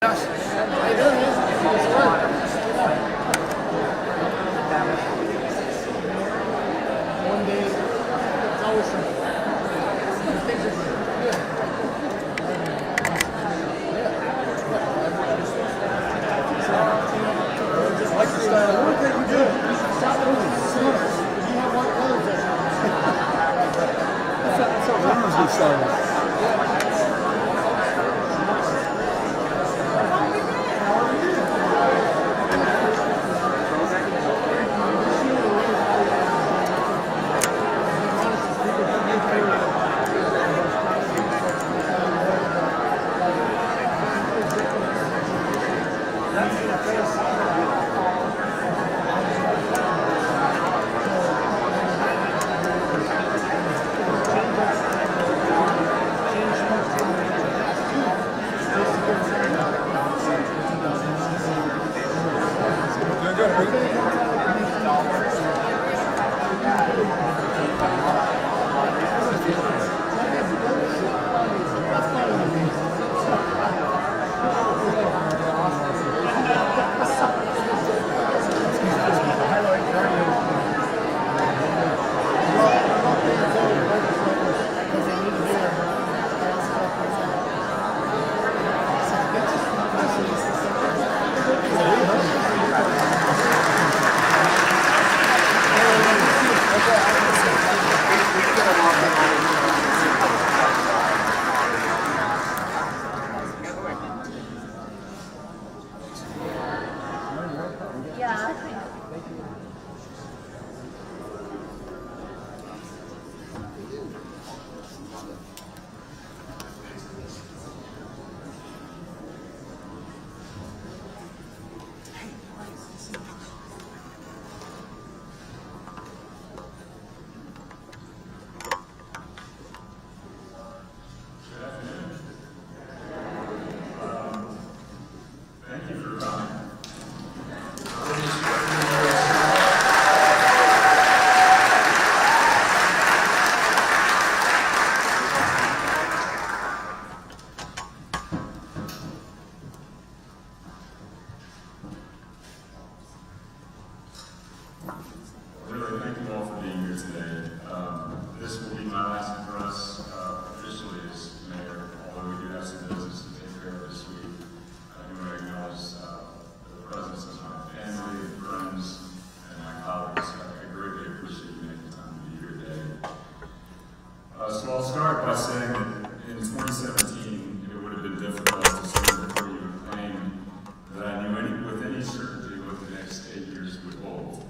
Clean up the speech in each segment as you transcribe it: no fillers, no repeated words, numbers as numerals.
One day, it's always something. Things are good. Just like the style. One thing you do, you should stop moving. You have one of those. That's how runners get started. So I'll start by saying that in 2017, it would have been difficult to stand before you and claim that I knew with any certainty what the next 8 years would hold.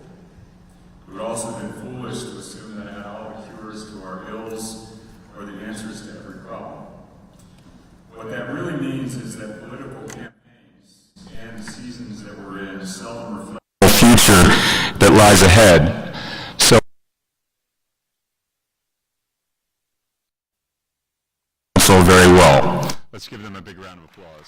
It would also have been foolish to assume that I had all the cures to our ills or the answers to every problem. What that really means is that political campaigns and the seasons that we're in seldom reflect the future that lies ahead. Very well. Let's give them a big round of applause.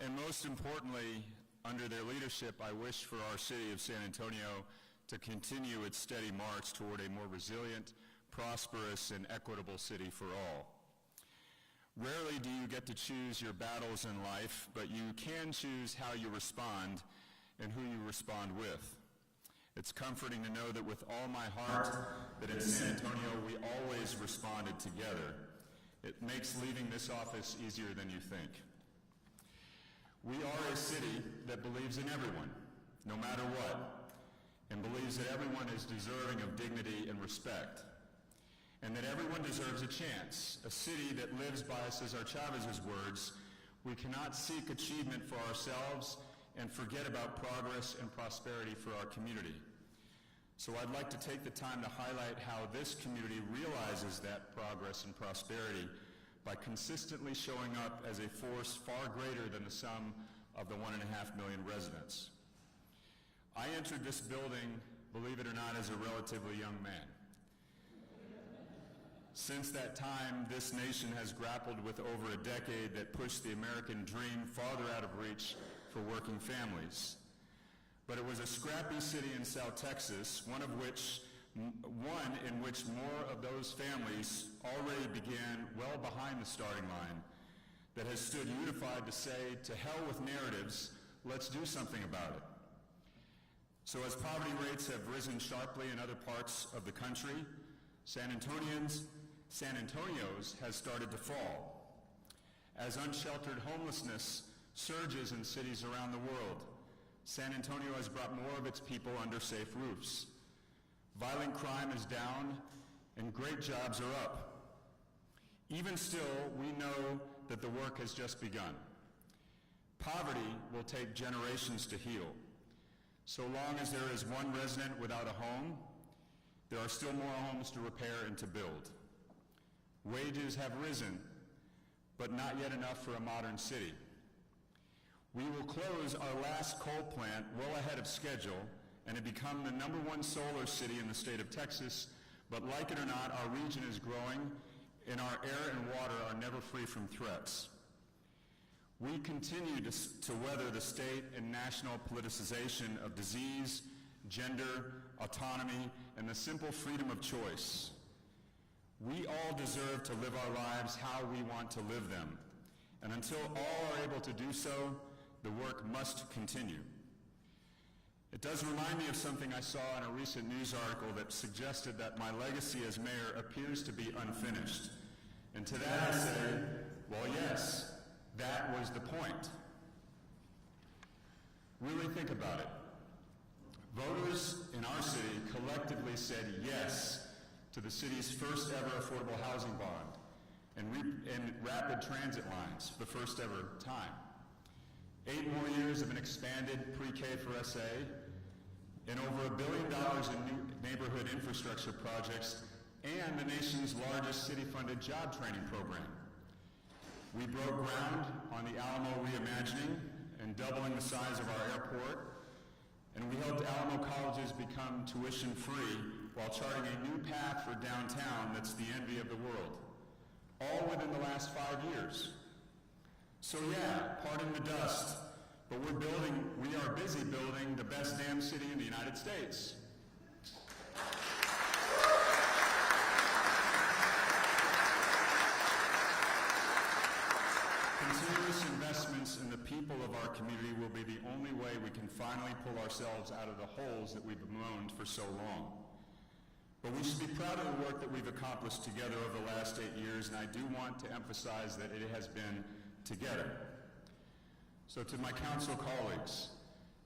And most importantly, under their leadership, I wish for our city of San Antonio to continue its steady march toward a more resilient, prosperous, and equitable city for all. Rarely do you get to choose your battles in life, but you can choose how you respond and who you respond with. It's comforting to know that with all my heart, that in San Antonio we always responded together. It makes leaving this office easier than you think. We are a city that believes in everyone, no matter what, and believes that everyone is deserving of dignity and respect, and that everyone deserves a chance. A city that lives by Cesar Chavez's words, we cannot seek achievement for ourselves and forget about progress and prosperity for our community. So I'd like to take the time to highlight how this community realizes that progress and prosperity by consistently showing up as a force far greater than the sum of the 1.5 million residents. I entered this building, believe it or not, as a relatively young man. Since that time, this nation has grappled with over a decade that pushed the American dream farther out of reach for working families. But it was a scrappy city in South Texas, one of which one in which more of those families already began well behind the starting line, that has stood unified to say, to hell with narratives, let's do something about it. So as poverty rates have risen sharply in other parts of the country, San Antonio's has started to fall. As unsheltered homelessness surges in cities around the world, San Antonio has brought more of its people under safe roofs. Violent crime is down and great jobs are up. Even still, we know that the work has just begun. Poverty will take generations to heal. So long as there is one resident without a home, there are still more homes to repair and to build. Wages have risen, but not yet enough for a modern city. We will close our last coal plant well ahead of schedule and have become the #1 solar city in the state of Texas, but like it or not, our region is growing and our air and water are never free from threats. We continue to weather the state and national politicization of disease, gender, autonomy, and the simple freedom of choice. We all deserve to live our lives how we want to live them. And until all are able to do so, the work must continue. It does remind me of something I saw in a recent news article that suggested that my legacy as mayor appears to be unfinished. And to that I say, well, yes, that was the point. Really think about it. Voters in our city collectively said yes to the city's first ever affordable housing bond and rapid transit lines for the first ever time. 8 more years of an expanded pre-K for SA and over $1 billion in new neighborhood infrastructure projects and the nation's largest city-funded job training program. We broke ground on the Alamo reimagining and doubling the size of our airport, and we helped Alamo colleges become tuition-free while charting a new path for downtown that's the envy of the world, all within the last 5 years. So yeah, pardon the dust, but we are busy building the best damn city in the United States. Continuous investments in the people of our community will be the only way we can finally pull ourselves out of the holes that we've bemoaned for so long. But we should be proud of the work that we've accomplished together over the last 8 years, and I do want to emphasize that it has been together. So to my council colleagues,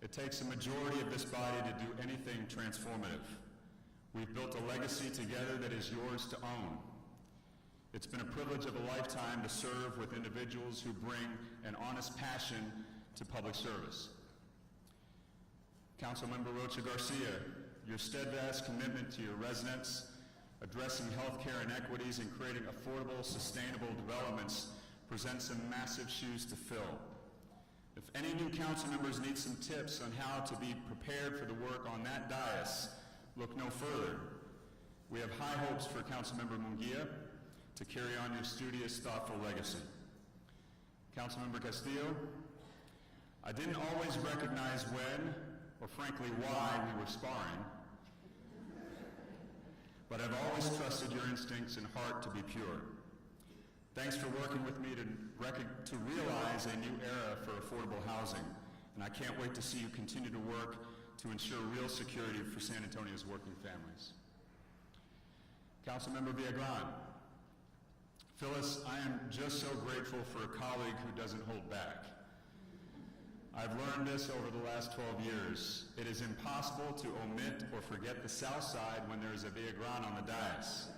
it takes a majority of this body to do anything transformative. We've built a legacy together that is yours to own. It's been a privilege of a lifetime to serve with individuals who bring an honest passion to public service. Councilmember Rocha Garcia, your steadfast commitment to your residents, addressing healthcare inequities and creating affordable, sustainable developments presents some massive shoes to fill. If any new council members need some tips on how to be prepared for the work on that dais, look no further. We have high hopes for Councilmember Munguia to carry on your studious, thoughtful legacy. Councilmember Castillo, I didn't always recognize when, or frankly why, we were sparring, but I've always trusted your instincts and heart to be pure. Thanks for working with me to realize a new era for affordable housing, and I can't wait to see you continue to work to ensure real security for San Antonio's working families. Councilmember Villagran, Phyllis, I am just so grateful for a colleague who doesn't hold back. I've learned this over the last 12 years. It is impossible to omit or forget the South Side when there is a Villagran on the dais.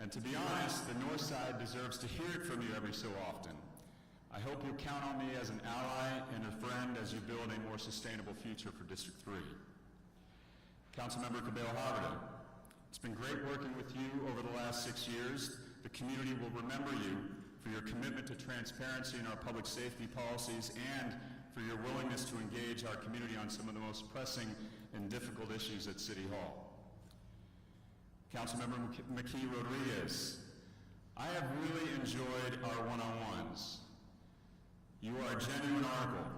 And to be honest, the North Side deserves to hear it from you every so often. I hope you'll count on me as an ally and a friend as you build a more sustainable future for District 3. Councilmember Cabello Haverda, it's been great working with you over the last 6 years. The community will remember you for your commitment to transparency in our public safety policies and for your willingness to engage our community on some of the most pressing and difficult issues at City Hall. Councilmember McKee Rodriguez, I have really enjoyed our one-on-ones. You are a genuine oracle,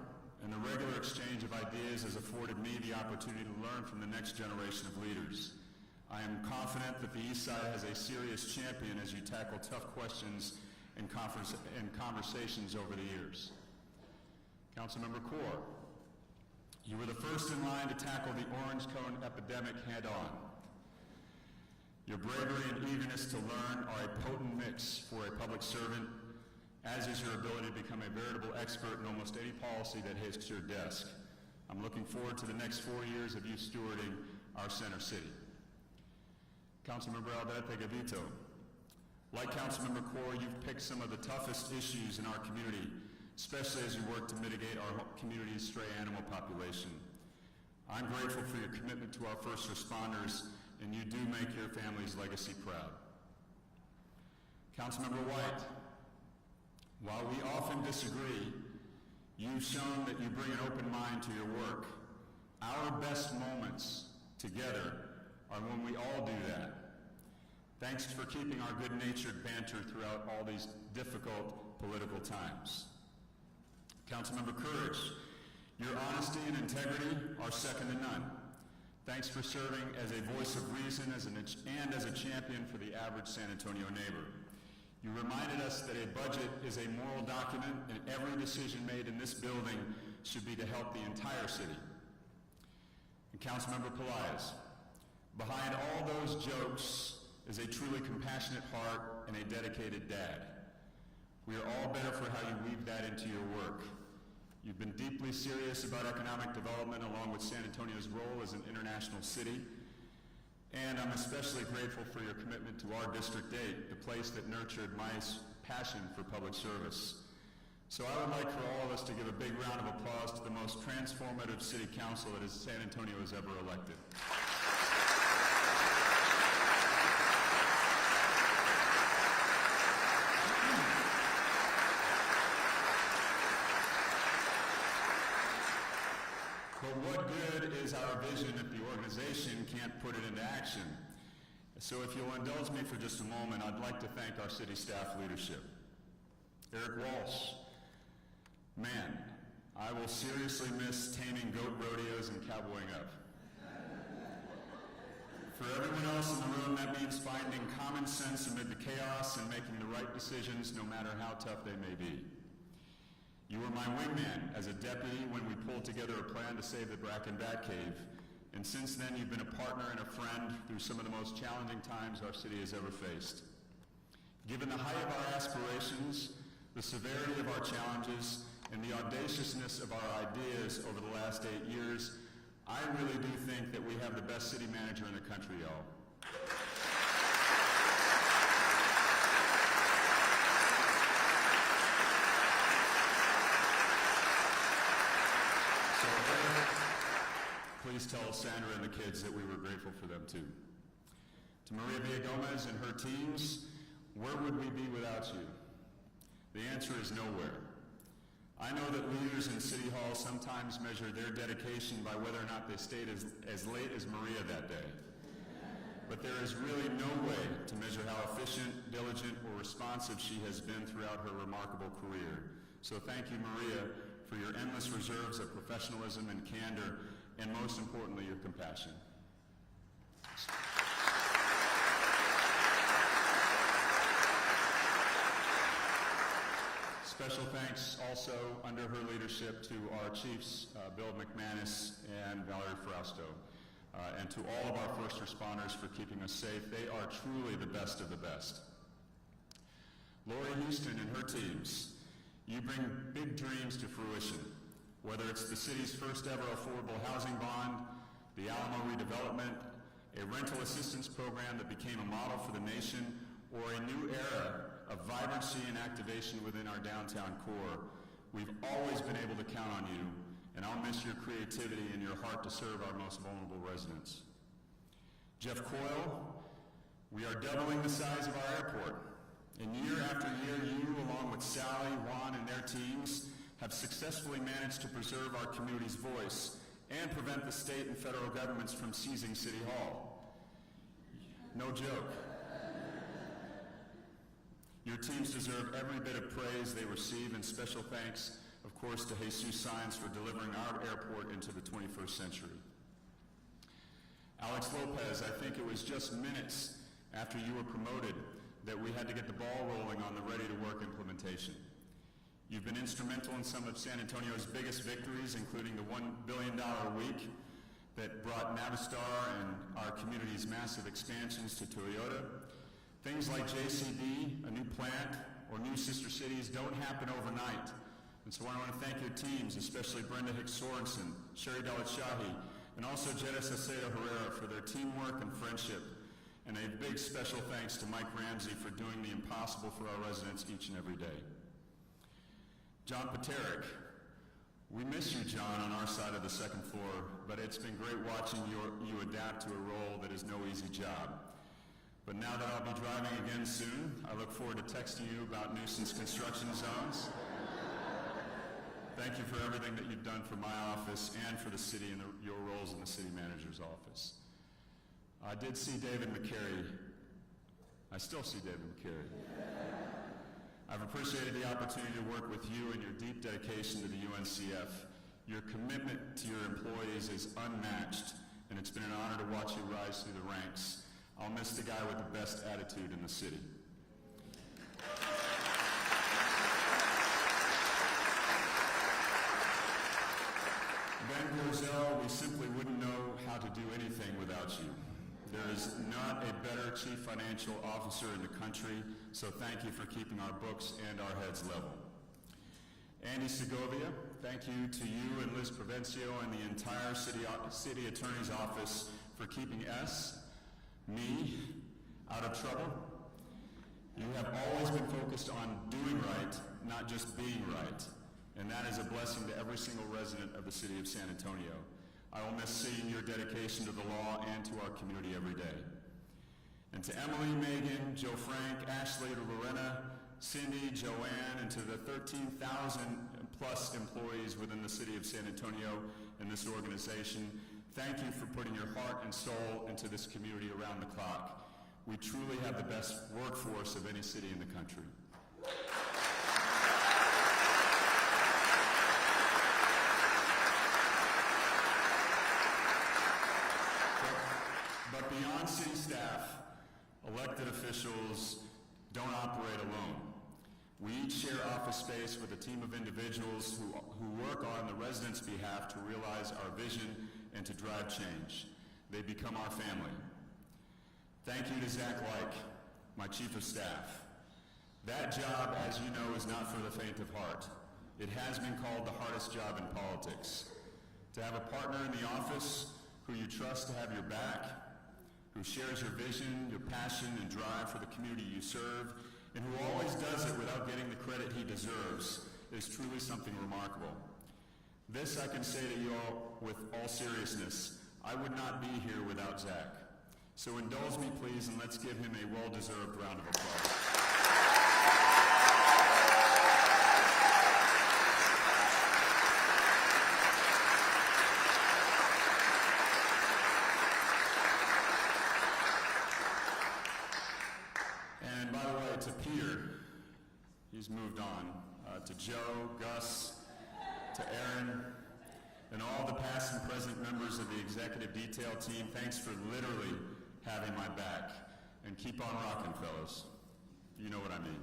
and the regular exchange of ideas has afforded me the opportunity to learn from the next generation of leaders. I am confident that the East Side has a serious champion as you tackle tough questions and conversations over the years. Councilmember Kaur, you were the first in line to tackle the orange cone epidemic head-on. Your bravery and eagerness to learn are a potent mix for a public servant, as is your ability to become a veritable expert in almost any policy that hits your desk. I'm looking forward to the next 4 years of you stewarding our center city. Councilmember Aldete Gavito, like Councilmember Kaur, you've picked some of the toughest issues in our community, especially as you work to mitigate our community's stray animal population. I'm grateful for your commitment to our first responders, and you do make your family's legacy proud. Councilmember White, while we often disagree, you've shown that you bring an open mind to your work. Our best moments together are when we all do that. Thanks for keeping our good-natured banter throughout all these difficult political times. Councilmember Courage, your honesty and integrity are second to none. Thanks for serving as a voice of reason and as a champion for the average San Antonio neighbor. You reminded us that a budget is a moral document, and every decision made in this building should be to help the entire city. And Councilmember Pelaez, behind all those jokes is a truly compassionate heart and a dedicated dad. We are all better for how you weave that into your work. You've been deeply serious about economic development along with San Antonio's role as an international city. And I'm especially grateful for your commitment to our District 8, the place that nurtured my passion for public service. So I would like for all of us to give a big round of applause to the most transformative city council that San Antonio has ever elected. But what good is our vision if the organization can't put it into action? So if you'll indulge me for just a moment, I'd like to thank our city staff leadership. Eric Walsh, man, I will seriously miss taming goat rodeos and cowboying up. For everyone else in the room, that means finding common sense amid the chaos and making the right decisions no matter how tough they may be. You were my wingman as a deputy when we pulled together a plan to save the Bracken Batcave, and since then you've been a partner and a friend through some of the most challenging times our city has ever faced. Given the height of our aspirations, the severity of our challenges, and the audaciousness of our ideas over the last 8 years, I really do think that we have the best city manager in the country, y'all. Please tell Sandra and the kids that we were grateful for them too. To Maria Villagomez and her teams, where would we be without you? The answer is nowhere. I know that leaders in City Hall sometimes measure their dedication by whether or not they stayed as late as Maria that day. But there is really no way to measure how efficient, diligent, or responsive she has been throughout her remarkable career. So thank you, Maria, for your endless reserves of professionalism and candor, and most importantly, your compassion. Special thanks also under her leadership to our chiefs, Bill McManus and Valerie Frausto, and to all of our first responders for keeping us safe. They are truly the best of the best. Lori Houston and her teams, you bring big dreams to fruition. Whether it's the city's first ever affordable housing bond, the Alamo redevelopment, a rental assistance program that became a model for the nation, or a new era of vibrancy and activation within our downtown core, we've always been able to count on you, and I'll miss your creativity and your heart to serve our most vulnerable residents. Jeff Coyle, we are doubling the size of our airport. And year after year, you, along with Sally, Juan, and their teams, have successfully managed to preserve our community's voice and prevent the state and federal governments from seizing City Hall. No joke. Your teams deserve every bit of praise they receive, and special thanks, of course, to Jesus Saenz for delivering our airport into the 21st century. Alex Lopez, I think it was just minutes after you were promoted that we had to get the ball rolling on the ready-to-work implementation. You've been instrumental in some of San Antonio's biggest victories, including the $1 billion week that brought Navistar and our community's massive expansions to Toyota. Things like JCB, a new plant, or new sister cities don't happen overnight. And so I want to thank your teams, especially Brenda Hicks Sorensen, Sherry Dalit-Shahi, and also Jetta Sacedo Herrera for their teamwork and friendship. And a big special thanks to Mike Ramsey for doing the impossible for our residents each and every day. John Paterick, we miss you, John, on our side of the second floor, but it's been great watching you adapt to a role that is no easy job. But now that I'll be driving again soon, I look forward to texting you about nuisance construction zones. Thank you for everything that you've done for my office and for the city and your roles in the city manager's office. I did see David McCary. I still see David McCary. I've appreciated the opportunity to work with you and your deep dedication to the UNCF. Your commitment to your employees is unmatched, and it's been an honor to watch you rise through the ranks. I'll miss the guy with the best attitude in the city. Ben Gorzel, we simply wouldn't know how to do anything without you. There is not a better chief financial officer in the country, so thank you for keeping our books and our heads level. Andy Segovia, thank you to you and Liz Provencio and the entire city attorney's office for keeping me, out of trouble. You have always been focused on doing right, not just being right, and that is a blessing to every single resident of the city of San Antonio. I will miss seeing your dedication to the law and to our community every day. And to Emily, Megan, Joe Frank, Ashley, to Lorena, Cindy, Joanne, and to the 13,000 plus employees within the city of San Antonio and this organization, thank you for putting your heart and soul into this community around the clock. We truly have the best workforce of any city in the country. But beyond city staff, elected officials don't operate alone. We each share office space with a team of individuals who work on the residents' behalf to realize our vision and to drive change. They become our family. Thank you to Zach Like, my chief of staff. That job, as you know, is not for the faint of heart. It has been called the hardest job in politics. To have a partner in the office who you trust to have your back, who shares your vision, your passion, and drive for the community you serve, and who always does it without getting the credit he deserves, is truly something remarkable. This I can say to you all with all seriousness. I would not be here without Zach. So indulge me, please, and let's give him a well-deserved round of applause. And by the way, to Peter, he's moved on, to Joe, Gus, to Aaron, and all the past and present members of the executive detail team, thanks for literally having my back. And keep on rocking, fellas. You know what I mean.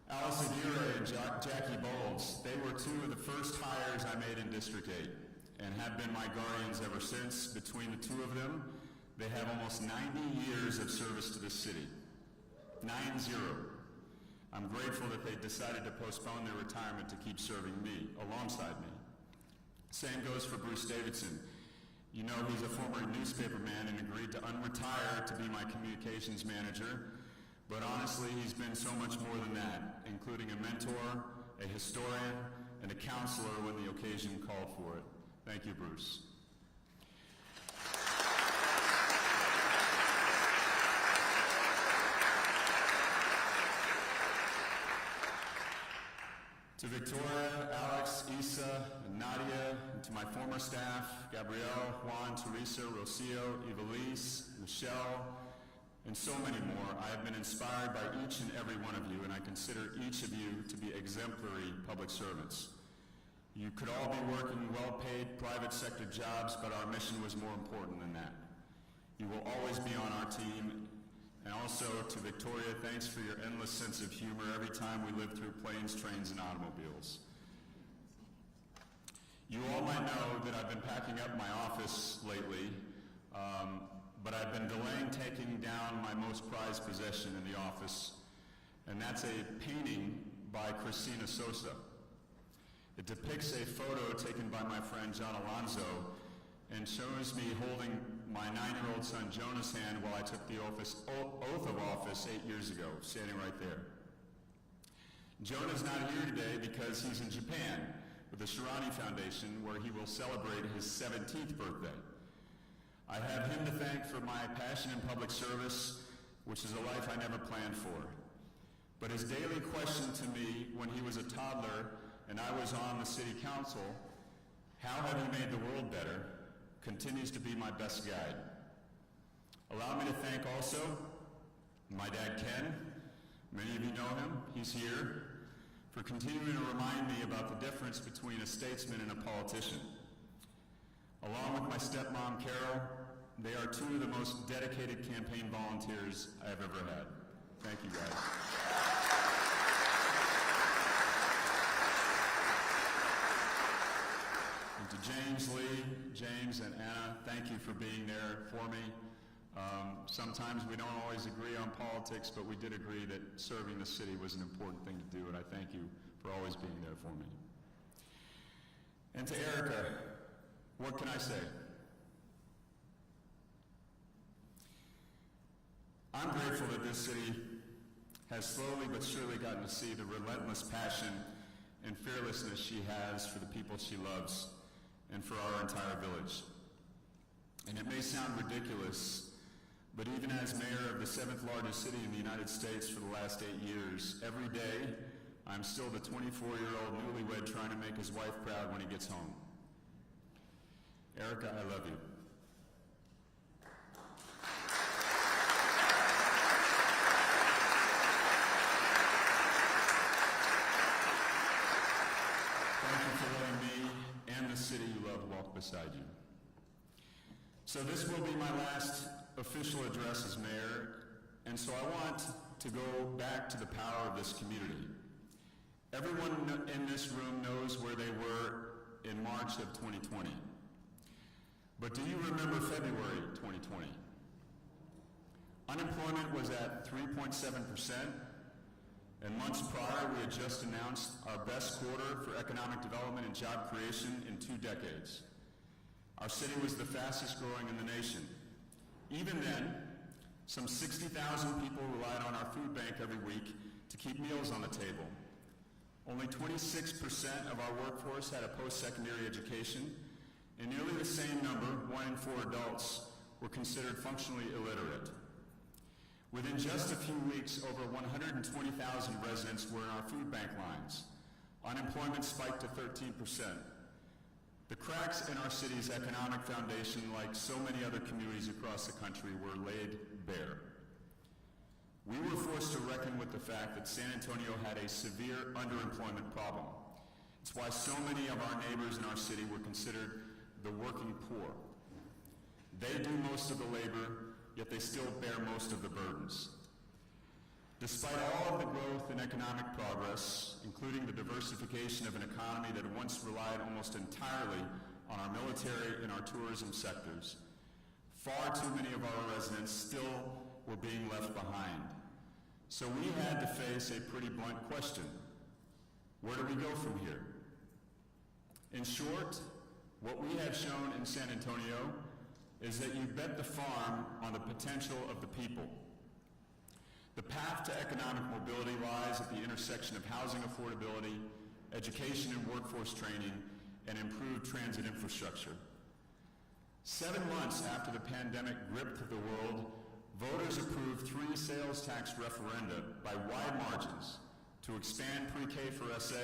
Alice Aguirre and Jackie Bowles, they were two of the first hires I made in District 8 and have been my guardians ever since. Between the two of them, they have almost 90 years of service to this city. 9-0. I'm grateful that they decided to postpone their retirement to keep serving me, alongside me. Same goes for Bruce Davidson. You know he's a former newspaperman and agreed to unretire to be my communications manager, but honestly he's been so much more than that, including a mentor, a historian, and a counselor when the occasion called for it. Thank you, Bruce. To Victoria, Alex, Isa, and Nadia, and to my former staff, Gabrielle, Juan, Teresa, Rocio, Evelise, Michelle, and so many more, I have been inspired by each and every one of you, and I consider each of you to be exemplary public servants. You could all be working well-paid private sector jobs, but our mission was more important than that. You will always be on our team. And also to Victoria, thanks for your endless sense of humor every time we live through planes, trains, and automobiles. You all might know that I've been packing up my office lately, but I've been delaying taking down my most prized possession in the office, and that's a painting by Cristina Sosa. It depicts a photo taken by my friend John Alonzo and shows me holding my 9-year-old son Jonah's hand while I took the oath of office 8 years ago, standing right there. Jonah's not here today because he's in Japan with the Shirani Foundation, where he will celebrate his 17th birthday. I have him to thank for my passion in public service, which is a life I never planned for. But his daily question to me when he was a toddler and I was on the city council, how have you made the world better, continues to be my best guide. Allow me to thank also my dad Ken, many of you know him, he's here, for continuing to remind me about the difference between a statesman and a politician. Along with my stepmom Carol, they are two of the most dedicated campaign volunteers I've ever had. Thank you guys. And to James Lee, James and Anna, thank you for being there for me. Sometimes we don't always agree on politics, but we did agree that serving the city was an important thing to do, and I thank you for always being there for me. And to Erica, what can I say? I'm grateful that this city has slowly but surely gotten to see the relentless passion and fearlessness she has for the people she loves and for our entire village. And it may sound ridiculous, but even as mayor of the 7th largest city in the United States for the last 8 years, every day I'm still the 24-year-old newlywed trying to make his wife proud when he gets home. Erica, I love you. Thank you for letting me and the city you love walk beside you. So this will be my last official address as mayor, and so I want to go back to the power of this community. Everyone in this room knows where they were in March of 2020. But do you remember February 2020? Unemployment was at 3.7%, and months prior we had just announced our best quarter for economic development and job creation in 2 decades. Our city was the fastest growing in the nation. Even then, some 60,000 people relied on our food bank every week to keep meals on the table. Only 26% of our workforce had a post-secondary education, and nearly the same number, 1 in 4 adults, were considered functionally illiterate. Within just a few weeks, over 120,000 residents were in our food bank lines. Unemployment spiked to 13%. The cracks in our city's economic foundation, like so many other communities across the country, were laid bare. We were forced to reckon with the fact that San Antonio had a severe underemployment problem. It's why so many of our neighbors in our city were considered the working poor. They do most of the labor, yet they still bear most of the burdens. Despite all of the growth in economic progress, including the diversification of an economy that once relied almost entirely on our military and our tourism sectors, far too many of our residents still were being left behind. So we had to face a pretty blunt question. Where do we go from here? In short, what we have shown in San Antonio is that you bet the farm on the potential of the people. The path to economic mobility lies at the intersection of housing affordability, education and workforce training, and improved transit infrastructure. 7 months after the pandemic gripped the world, voters approved 3 sales tax referenda by wide margins to expand pre-K for SA,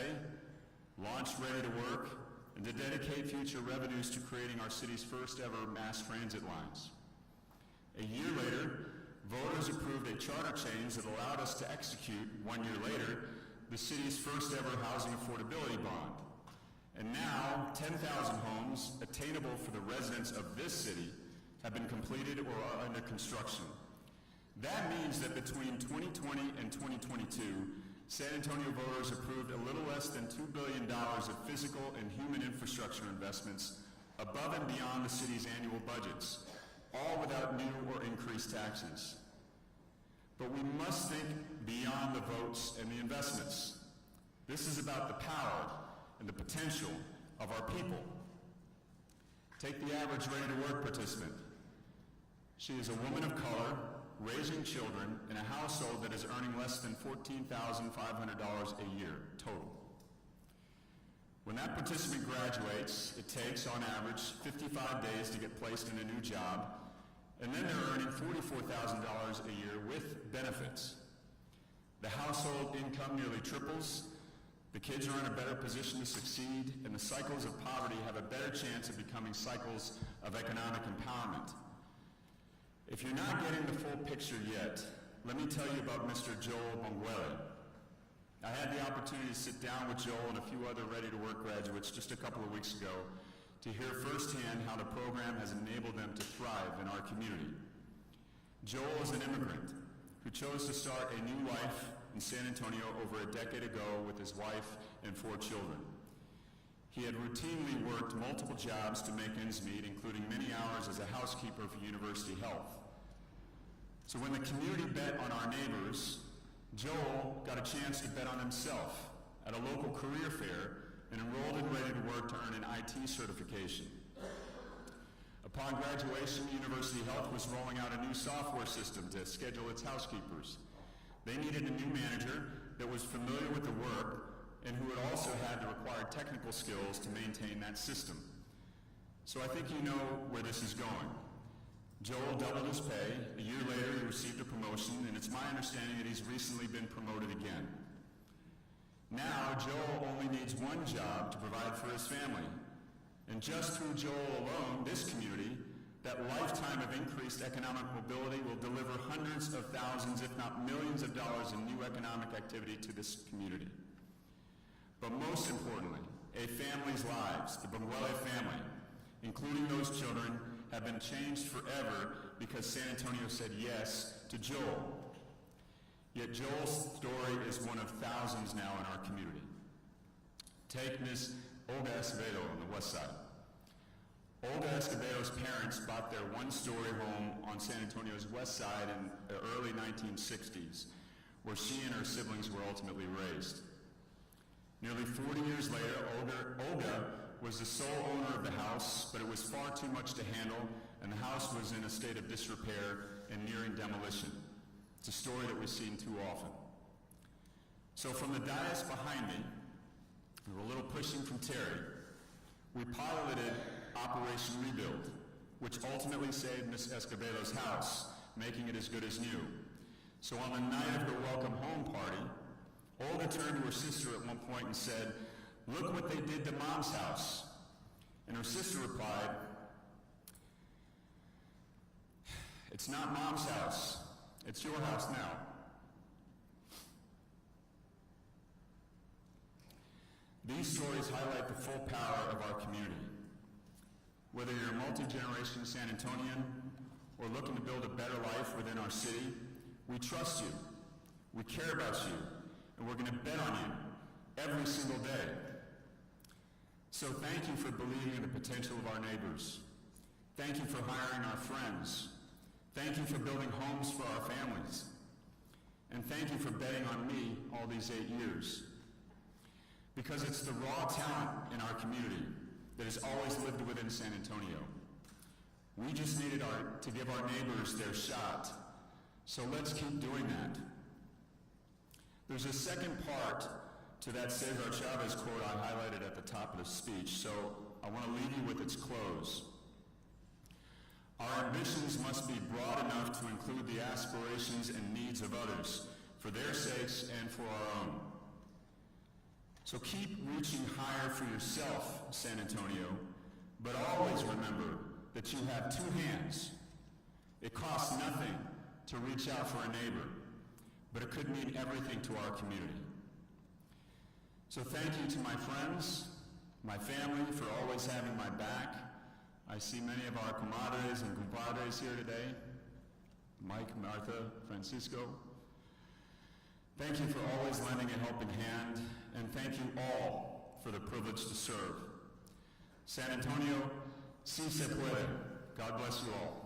launch Ready to Work, and to dedicate future revenues to creating our city's first ever mass transit lines. A year later, voters approved a charter change that allowed us to execute, 1 year later, the city's first ever housing affordability bond. And now, 10,000 homes attainable for the residents of this city have been completed or are under construction. That means that between 2020 and 2022, San Antonio voters approved a little less than $2 billion of physical and human infrastructure investments above and beyond the city's annual budgets, all without new or increased taxes. But we must think beyond the votes and the investments. This is about the power and the potential of our people. Take the average ready-to-work participant. She is a woman of color, raising children in a household that is earning less than $14,500 a year total. When that participant graduates, it takes, on average, 55 days to get placed in a new job, and then they're earning $44,000 a year with benefits. The household income nearly triples, the kids are in a better position to succeed, and the cycles of poverty have a better chance of becoming cycles of economic empowerment. If you're not getting the full picture yet, let me tell you about Mr. Joel Bonguele. I had the opportunity to sit down with Joel and a few other ready-to-work graduates just a couple of weeks ago to hear firsthand how the program has enabled them to thrive in our community. Joel is an immigrant who chose to start a new life in San Antonio over a decade ago with his wife and 4 children. He had routinely worked multiple jobs to make ends meet, including many hours as a housekeeper for University Health. So when the community bet on our neighbors, Joel got a chance to bet on himself at a local career fair and enrolled in Ready to Work to earn an IT certification. Upon graduation, University Health was rolling out a new software system to schedule its housekeepers. They needed a new manager that was familiar with the work and who had also had the required technical skills to maintain that system. So I think you know where this is going. Joel doubled his pay. A year later, he received a promotion, and it's my understanding that he's recently been promoted again. Now, Joel only needs one job to provide for his family. And just through Joel alone, this community, that lifetime of increased economic mobility will deliver hundreds of thousands, if not millions of dollars in new economic activity to this community. But most importantly, a family's lives, the Bonguele family, including those children, have been changed forever because San Antonio said yes to Joel. Yet Joel's story is one of thousands now in our community. Take Ms. Olga Escobedo on the west side. Olga Escobedo's parents bought their one-story home on San Antonio's west side in the early 1960s, where she and her siblings were ultimately raised. Nearly 40 years later, Olga was the sole owner of the house, but it was far too much to handle, and the house was in a state of disrepair and nearing demolition. It's a story that we've seen too often. So from the dais behind me, with a little pushing from Terry, we piloted Operation Rebuild, which ultimately saved Ms. Escobedo's house, making it as good as new. So on the night of her welcome home party, Olga turned to her sister at one point and said, "Look what they did to Mom's house." And her sister replied, "It's not Mom's house. It's your house now." These stories highlight the full power of our community. Whether you're a multi-generation San Antonian or looking to build a better life within our city, we trust you, we care about you, and we're going to bet on you every single day. So thank you for believing in the potential of our neighbors. Thank you for hiring our friends. Thank you for building homes for our families. And thank you for betting on me all these 8 years. Because it's the raw talent in our community that has always lived within San Antonio. We just needed to give our neighbors their shot. So let's keep doing that. There's a second part to that Cesar Chavez quote I highlighted at the top of the speech, so I want to leave you with its close. Our ambitions must be broad enough to include the aspirations and needs of others, for their sakes and for our own. So keep reaching higher for yourself, San Antonio, but always remember that you have 2 hands. It costs nothing to reach out for a neighbor, but it could mean everything to our community. So thank you to my friends, my family for always having my back. I see many of our comadres and compadres here today. Mike, Martha, Francisco. Thank you for always lending a helping hand, and thank you all for the privilege to serve. San Antonio, si se puede. God bless you all.